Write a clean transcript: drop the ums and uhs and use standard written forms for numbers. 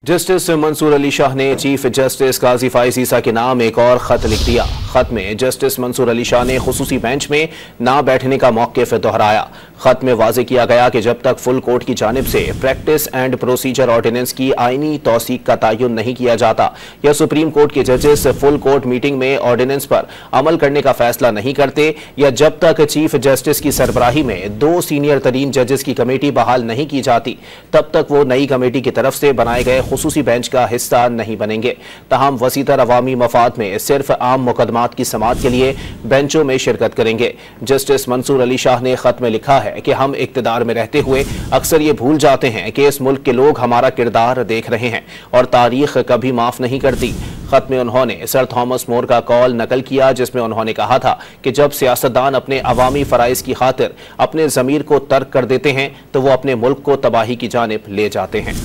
Justice Mansoor Ali Shah ने chief justice काजी फाइज ईसा के नाम एक और खत लिख दिया। खत में जस्टिस मंसूर अली शाह ने खुसूसी बेंच में ना बैठने का मौक़िफ़ दोहराया। खत में वाज़ेह किया गया कि जब तक फुल कोर्ट की जानिब से प्रैक्टिस एंड प्रोसीजर ऑर्डिनेंस की आईनी तौसीक का तयन नहीं किया जाता या सुप्रीम कोर्ट के जजेस फुल कोर्ट मीटिंग में ऑर्डिनेंस पर अमल करने का फैसला नहीं करते या जब तक चीफ जस्टिस की सरबराही में 2 सीनियर तरीन जजेस की कमेटी बहाल नहीं की जाती तब तक वो नई कमेटी की तरफ से बनाए गए खुसूसी बेंच का हिस्सा नहीं बनेंगे। तहम वसीतर अवामी मफाद में सिर्फ आम मुकदमात की समाअत के लिए बेंचों में शिरकत करेंगे। जस्टिस मंसूर अली शाह ने खत में लिखा है कि हम इक्तदार में रहते हुए अक्सर ये भूल जाते हैं कि इस मुल्क के लोग हमारा किरदार देख रहे हैं और तारीख कभी माफ नहीं करती। खत में उन्होंने सर थॉमस मोर का कॉल नकल किया जिसमें उन्होंने कहा था कि जब सियासतदान अपने अवामी फराइज की खातिर अपने ज़मीर को तर्क कर देते हैं तो वो अपने मुल्क को तबाही की जानिब ले जाते हैं।